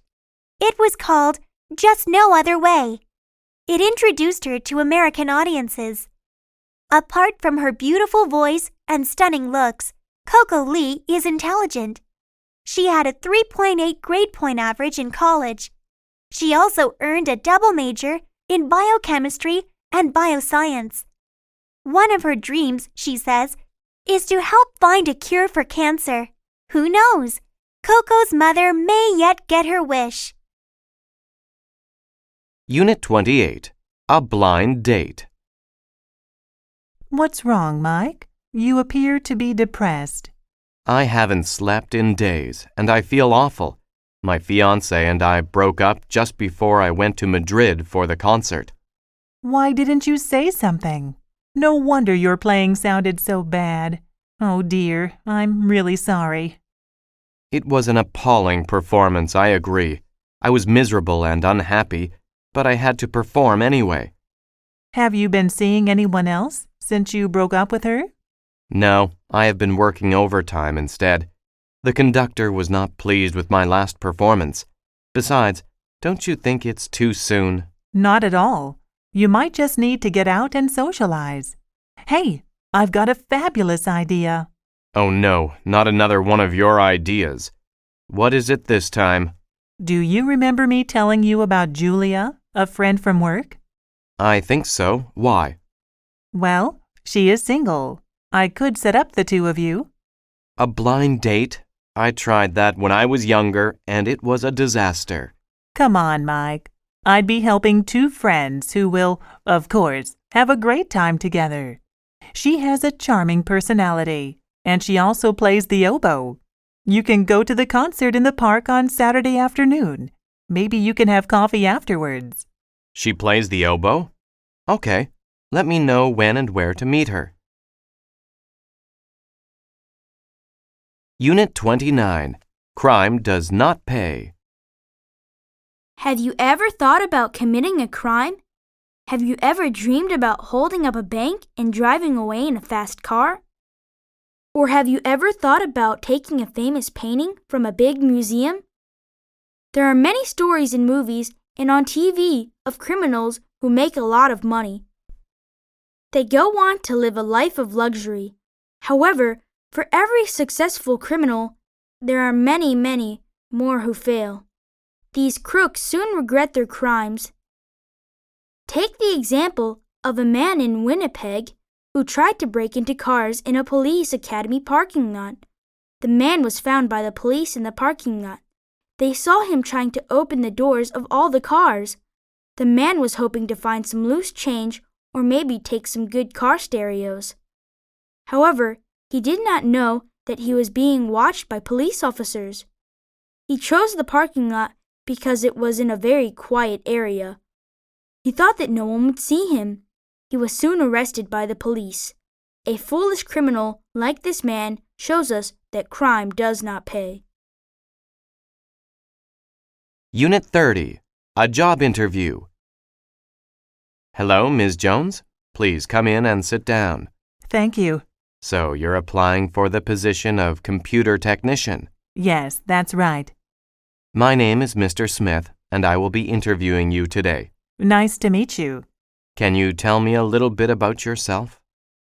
It was called Just No Other Way. It introduced her to American audiences. Apart from her beautiful voice and stunning looks, Coco Lee is intelligent. She had a 3.8 grade point average in college. She also earned a double major in biochemistry and bioscience. One of her dreams, she says, is to help find a cure for cancer. Who knows? Coco's mother may yet get her wish. Unit 28. A blind date. What's wrong, Mike? You appear to be depressed. I haven't slept in days, and I feel awful. My fiancé and I broke up just before I went to Madrid for the concert. Why didn't you say something? No wonder your playing sounded so bad. Oh dear, I'm really sorry. It was an appalling performance, I agree. I was miserable and unhappy, but I had to perform anyway. Have you been seeing anyone else since you broke up with her? No, I have been working overtime instead. The conductor was not pleased with my last performance. Besides, don't you think it's too soon? Not at all. You might just need to get out and socialize. Hey, I've got a fabulous idea. Oh no, not another one of your ideas. What is it this time? Do you remember me telling you about Julia, a friend from work? I think so. Why? Well, she is single. I could set up the two of you. A blind date? I tried that when I was younger, and it was a disaster. Come on, Mike. I'd be helping two friends who will, of course, have a great time together. She has a charming personality, and she also plays the oboe. You can go to the concert in the park on Saturday afternoon. Maybe you can have coffee afterwards. She plays the oboe? Okay. Let me know when and where to meet her. Unit 29. Crime does not pay. Have you ever thought about committing a crime? Have you ever dreamed about holding up a bank and driving away in a fast car? Or have you ever thought about taking a famous painting from a big museum? There are many stories in movies and on TV of criminals who make a lot of money. They go on to live a life of luxury. However, for every successful criminal, there are many, many more who fail. These crooks soon regret their crimes. Take the example of a man in Winnipeg who tried to break into cars in a police academy parking lot. The man was found by the police in the parking lot. They saw him trying to open the doors of all the cars. The man was hoping to find some loose change or maybe take some good car stereos. However, he did not know that he was being watched by police officers. He chose the parking lot because it was in a very quiet area. He thought that no one would see him. He was soon arrested by the police. A foolish criminal like this man shows us that crime does not pay. Unit 30. A job interview. Hello, Ms. Jones. Please come in and sit down. Thank you. So you're applying for the position of computer technician? Yes, that's right. My name is Mr. Smith, and I will be interviewing you today. Nice to meet you. Can you tell me a little bit about yourself?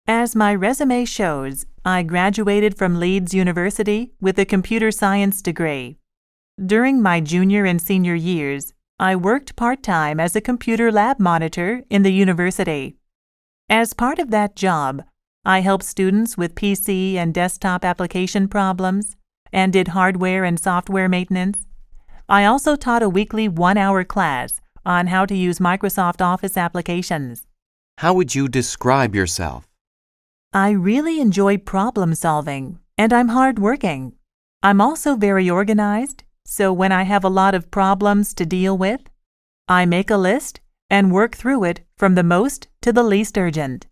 As my resume shows, I graduated from Leeds University with a computer science degree. During my junior and senior years, I worked part-time as a computer lab monitor in the university. As part of that job, I helped students with PC and desktop application problems and did hardware and software maintenance. I also taught a weekly 1-hour class on how to use Microsoft Office applications. How would you describe yourself? I really enjoy problem solving, and I'm hardworking. I'm also very organized, so when I have a lot of problems to deal with, I make a list and work through it from the most to the least urgent.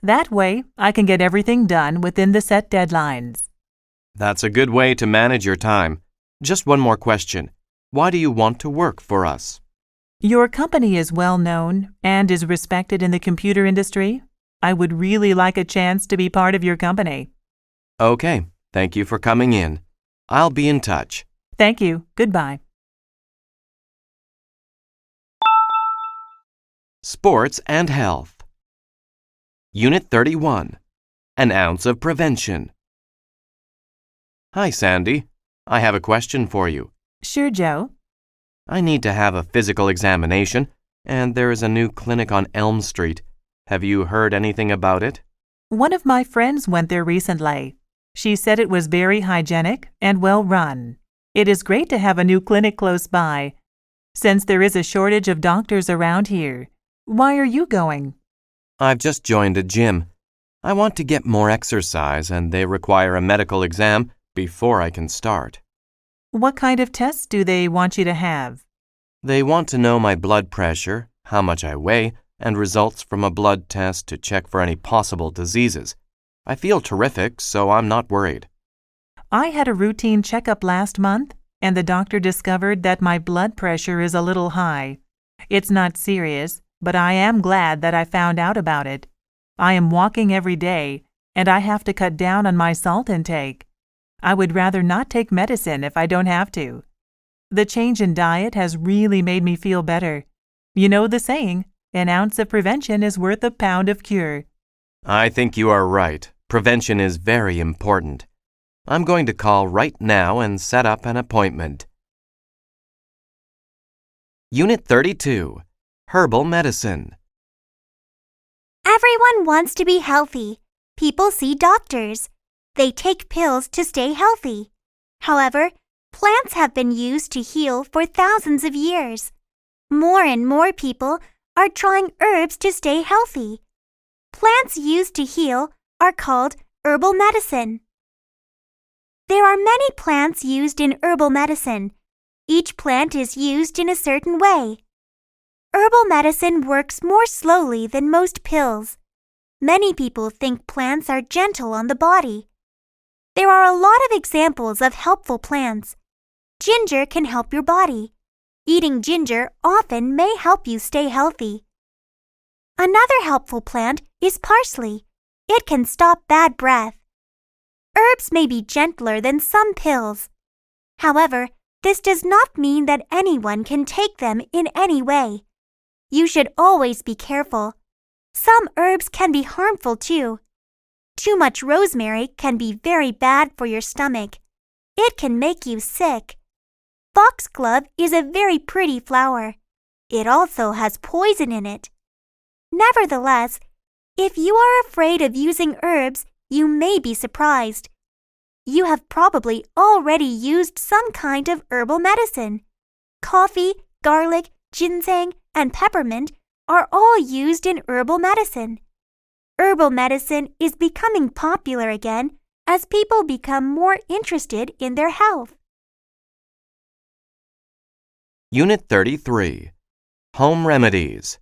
That way, I can get everything done within the set deadlines. That's a good way to manage your time. Just one more question. Why do you want to work for us? Your company is well known and is respected in the computer industry. I would really like a chance to be part of your company. Okay, thank you for coming in. I'll be in touch. Thank you. Goodbye. Sports and Health. Unit 31. An ounce of prevention. Hi, Sandy. I have a question for you. Sure, Joe. I need to have a physical examination, and there is a new clinic on Elm Street. Have you heard anything about it? One of my friends went there recently. She said it was very hygienic and well run. It is great to have a new clinic close by, since there is a shortage of doctors around here. Why are you going? I've just joined a gym. I want to get more exercise, and they require a medical exam before I can start. What kind of tests do they want you to have? They want to know my blood pressure, how much I weigh, and results from a blood test to check for any possible diseases. I feel terrific, so I'm not worried. I had a routine checkup last month, and the doctor discovered that my blood pressure is a little high. It's not serious, but I am glad that I found out about it. I am walking every day, and I have to cut down on my salt intake. I would rather not take medicine if I don't have to. The change in diet has really made me feel better. You know the saying, an ounce of prevention is worth a pound of cure. I think you are right. Prevention is very important. I'm going to call right now and set up an appointment. Unit 32. Herbal Medicine. Everyone wants to be healthy. People see doctors. They take pills to stay healthy. However, plants have been used to heal for thousands of years. More and more people are trying herbs to stay healthy. Plants used to heal are called herbal medicine. There are many plants used in herbal medicine. Each plant is used in a certain way. Herbal medicine works more slowly than most pills. Many people think plants are gentle on the body. There are a lot of examples of helpful plants. Ginger can help your body. Eating ginger often may help you stay healthy. Another helpful plant is parsley. It can stop bad breath. Herbs may be gentler than some pills. However, this does not mean that anyone can take them in any way. You should always be careful. Some herbs can be harmful too. Too much rosemary can be very bad for your stomach. It can make you sick. Foxglove is a very pretty flower. It also has poison in it. Nevertheless, if you are afraid of using herbs, you may be surprised. You have probably already used some kind of herbal medicine. Coffee, garlic, ginseng, and peppermint are all used in herbal medicine. Herbal medicine is becoming popular again as people become more interested in their health. Unit 33. Home Remedies.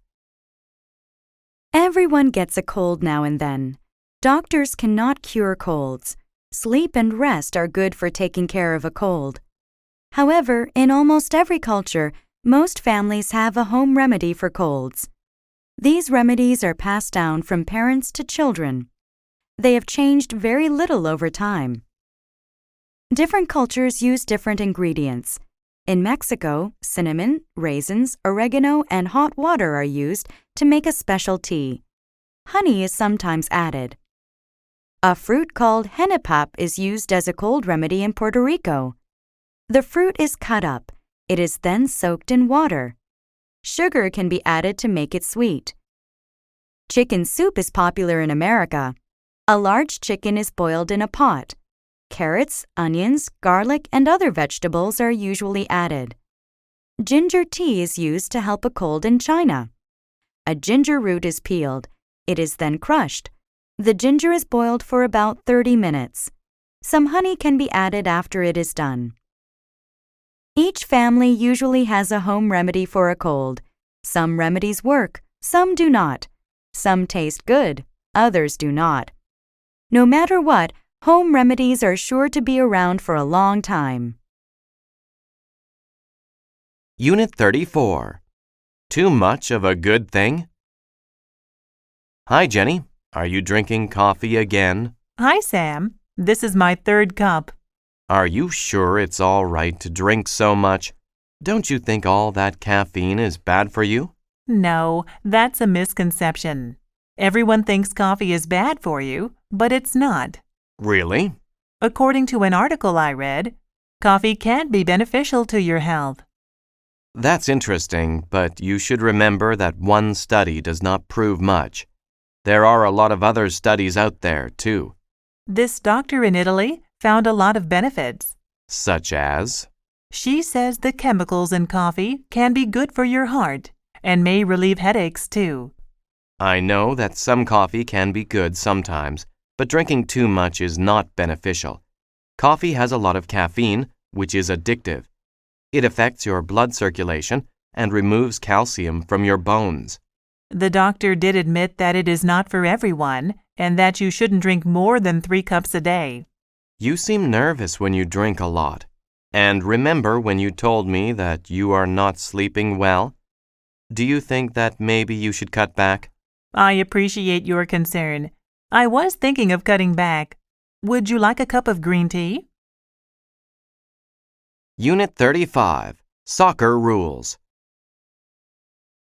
Everyone gets a cold now and then. Doctors cannot cure colds. Sleep and rest are good for taking care of a cold. However, in almost every culture, most families have a home remedy for colds. These remedies are passed down from parents to children. They have changed very little over time. Different cultures use different ingredients. In Mexico, cinnamon, raisins, oregano, and hot water are used to make a special tea. Honey is sometimes added. A fruit called henipap is used as a cold remedy in Puerto Rico. The fruit is cut up. It is then soaked in water. Sugar can be added to make it sweet. Chicken soup is popular in America. A large chicken is boiled in a pot. Carrots, onions, garlic, and other vegetables are usually added. Ginger tea is used to help a cold in China. A ginger root is peeled. It is then crushed. The ginger is boiled for about 30 minutes. Some honey can be added after it is done. Each family usually has a home remedy for a cold. Some remedies work, some do not. Some taste good, others do not. No matter what, home remedies are sure to be around for a long time. Unit 34. Too much of a good thing? Hi, Jenny. Are you drinking coffee again? Hi, Sam. This is my third cup. Are you sure it's all right to drink so much? Don't you think all that caffeine is bad for you? No, that's a misconception. Everyone thinks coffee is bad for you, but it's not. Really? According to an article I read, coffee can be beneficial to your health. That's interesting, but you should remember that one study does not prove much. There are a lot of other studies out there, too. This doctor in Italy found a lot of benefits. Such as? She says the chemicals in coffee can be good for your heart and may relieve headaches, too. I know that some coffee can be good sometimes, but drinking too much is not beneficial. Coffee has a lot of caffeine, which is addictive. It affects your blood circulation and removes calcium from your bones. The doctor did admit that it is not for everyone and that you shouldn't drink more than 3 cups a day. You seem nervous when you drink a lot. And remember when you told me that you are not sleeping well? Do you think that maybe you should cut back? I appreciate your concern. I was thinking of cutting back. Would you like a cup of green tea? Unit 35. Soccer Rules.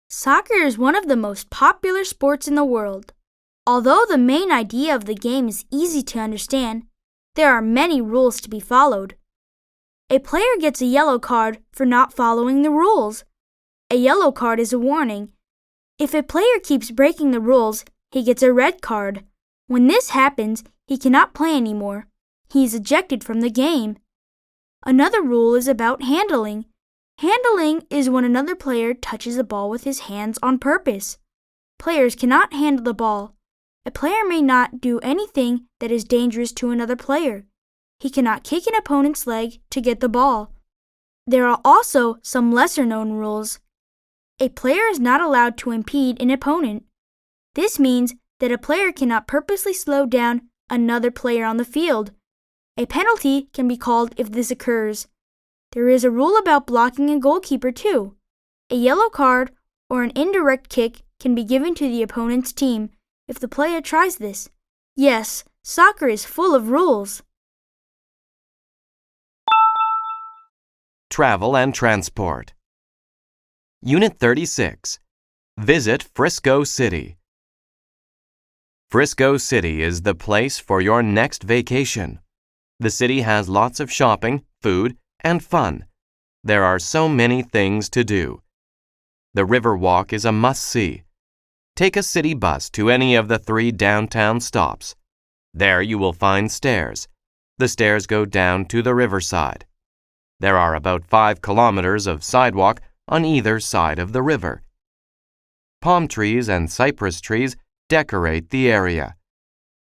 Soccer is one of the most popular sports in the world. Although the main idea of the game is easy to understand, there are many rules to be followed. A player gets a yellow card for not following the rules. A yellow card is a warning. If a player keeps breaking the rules, he gets a red card. When this happens, he cannot play anymore. He is ejected from the game. Another rule is about handling. Handling is when another player touches the ball with his hands on purpose. Players cannot handle the ball. A player may not do anything that is dangerous to another player. He cannot kick an opponent's leg to get the ball. There are also some lesser-known rules. A player is not allowed to impede an opponent. This means that a player cannot purposely slow down another player on the field. A penalty can be called if this occurs. There is a rule about blocking a goalkeeper too. A yellow card or an indirect kick can be given to the opponent's team if the player tries this. Yes, soccer is full of rules. Travel and Transport. Unit 36. Visit Frisco City. Frisco City is the place for your next vacation. The city has lots of shopping, food, and fun. There are so many things to do. The Riverwalk is a must-see. Take a city bus to any of the 3 downtown stops. There you will find stairs. The stairs go down to the riverside. There are about 5 kilometers of sidewalk on either side of the river. Palm trees and cypress trees decorate the area.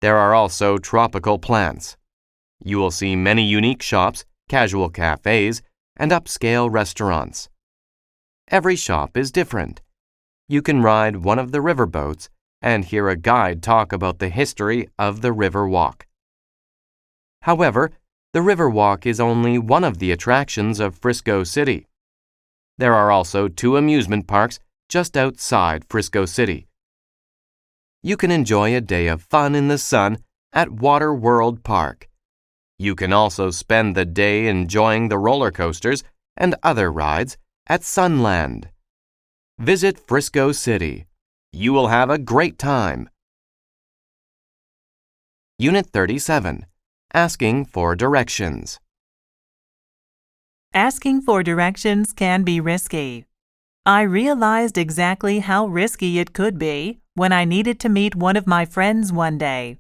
There are also tropical plants. You will see many unique shops, casual cafes, and upscale restaurants. Every shop is different. You can ride one of the riverboats and hear a guide talk about the history of the Riverwalk. However, the Riverwalk is only one of the attractions of Frisco City. There are also 2 amusement parks just outside Frisco City. You can enjoy a day of fun in the sun at Water World Park. You can also spend the day enjoying the roller coasters and other rides at Sunland. Visit Frisco City. You will have a great time. Unit 37. Asking for directions. Asking for directions can be risky. I realized exactly how risky it could be when I needed to meet one of my friends one day.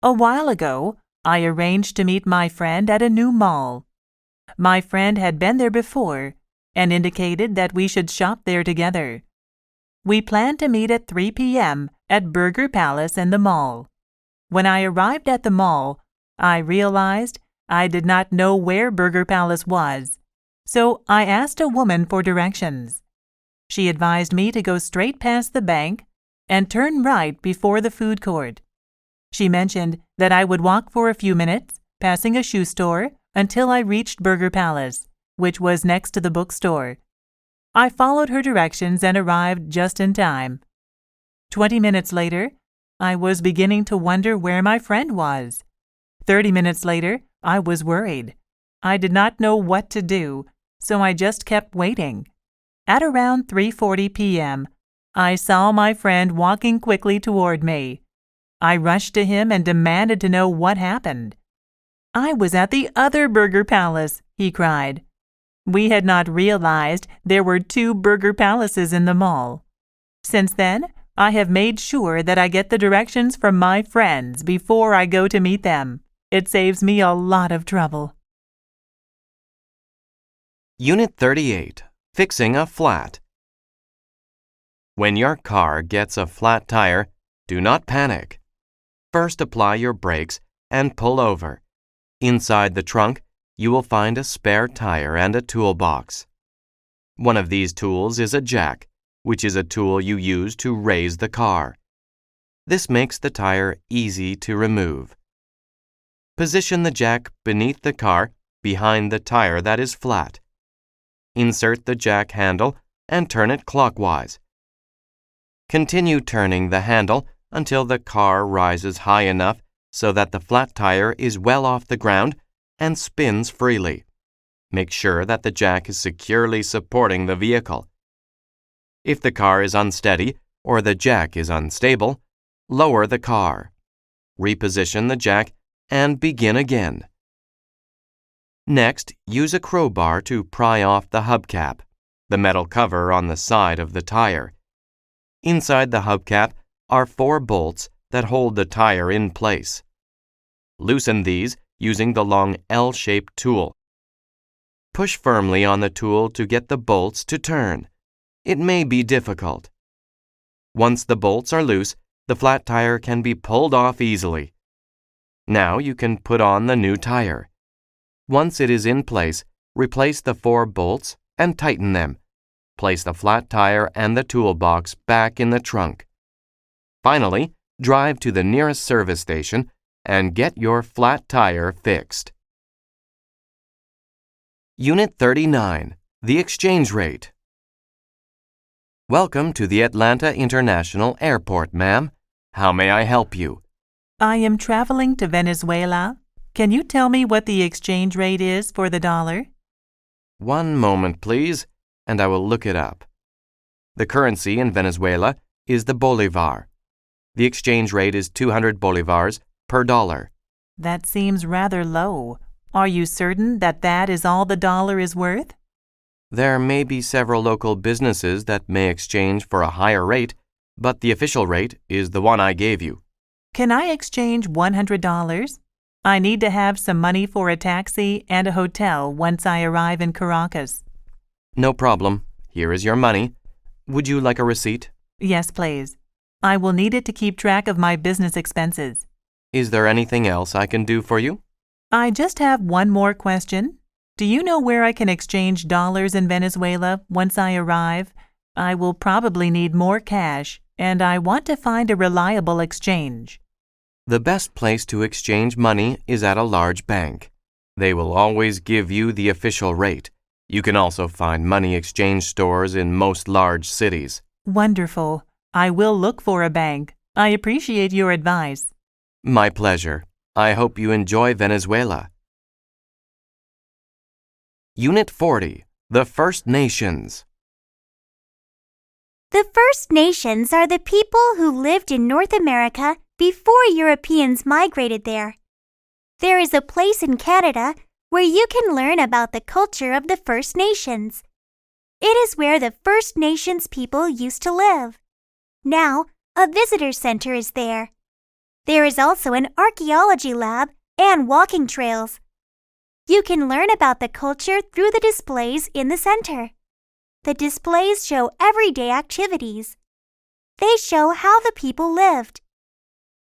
A while ago, I arranged to meet my friend at a new mall. My friend had been there before and indicated that we should shop there together. We planned to meet at 3 p.m. at Burger Palace in the mall. When I arrived at the mall, I realized I did not know where Burger Palace was, so I asked a woman for directions. She advised me to go straight past the bank and turn right before the food court. She mentioned that I would walk for a few minutes, passing a shoe store, until I reached Burger Palace, which was next to the bookstore. I followed her directions and arrived just in time. 20 minutes later, I was beginning to wonder where my friend was. 30 minutes later, I was worried. I did not know what to do, so I just kept waiting. At around 3:40 p.m., I saw my friend walking quickly toward me. I rushed to him and demanded to know what happened. "I was at the other Burger Palace," he cried. We had not realized there were 2 Burger Palaces in the mall. Since then, I have made sure that I get the directions from my friends before I go to meet them. It saves me a lot of trouble. Unit 38. Fixing a flat. When your car gets a flat tire, do not panic. First apply your brakes and pull over. Inside the trunk, you will find a spare tire and a toolbox. One of these tools is a jack, which is a tool you use to raise the car. This makes the tire easy to remove. Position the jack beneath the car, behind the tire that is flat. Insert the jack handle and turn it clockwise. Continue turning the handle until the car rises high enough so that the flat tire is well off the ground and spins freely. Make sure that the jack is securely supporting the vehicle. If the car is unsteady or the jack is unstable, lower the car. Reposition the jack and begin again. Next, use a crowbar to pry off the hubcap, the metal cover on the side of the tire. Inside the hubcap are 4 bolts that hold the tire in place. Loosen these using the long L-shaped tool. Push firmly on the tool to get the bolts to turn. It may be difficult. Once the bolts are loose, the flat tire can be pulled off easily. Now you can put on the new tire. Once it is in place, replace the 4 bolts and tighten them. Place the flat tire and the toolbox back in the trunk. Finally, drive to the nearest service station and get your flat tire fixed. Unit 39. The exchange rate. Welcome to the Atlanta International Airport, ma'am. How may I help you? I am traveling to Venezuela. Can you tell me what the exchange rate is for the dollar? One moment, please, and I will look it up. The currency in Venezuela is the bolivar. The exchange rate is 200 bolivars per dollar. That seems rather low. Are you certain that that is all the dollar is worth? There may be several local businesses that may exchange for a higher rate, but the official rate is the one I gave you. Can I exchange $100? I need to have some money for a taxi and a hotel once I arrive in Caracas. No problem. Here is your money. Would you like a receipt? Yes, please. I will need it to keep track of my business expenses. Is there anything else I can do for you? I just have one more question. Do you know where I can exchange dollars in Venezuela once I arrive? I will probably need more cash, and I want to find a reliable exchange. The best place to exchange money is at a large bank. They will always give you the official rate. You can also find money exchange stores in most large cities. Wonderful. I will look for a bank. I appreciate your advice. My pleasure. I hope you enjoy Venezuela. Unit 40, The First Nations. The First Nations are the people who lived in North America before Europeans migrated there. There is a place in Canada where you can learn about the culture of the First Nations. It is where the First Nations people used to live. Now, a visitor center is there. There is also an archaeology lab and walking trails. You can learn about the culture through the displays in the center. The displays show everyday activities. They show how the people lived.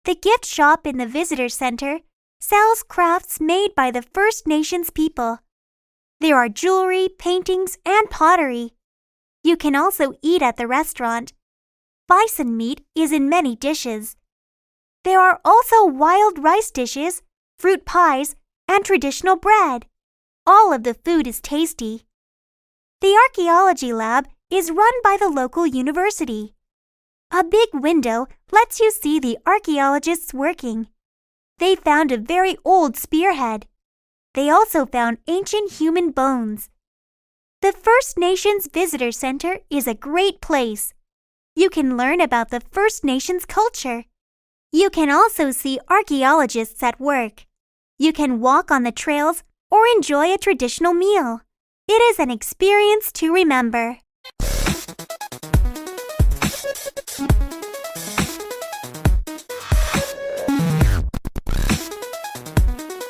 The gift shop in the visitor center sells crafts made by the First Nations people. There are jewelry, paintings, and pottery. You can also eat at the restaurant. Bison meat is in many dishes. There are also wild rice dishes, fruit pies, and traditional bread. All of the food is tasty. The archaeology lab is run by the local university. A big window lets you see the archaeologists working. They found a very old spearhead. They also found ancient human bones. The First Nations Visitor Center is a great place. You can learn about the First Nations culture. You can also see archaeologists at work. You can walk on the trails or enjoy a traditional meal. It is an experience to remember.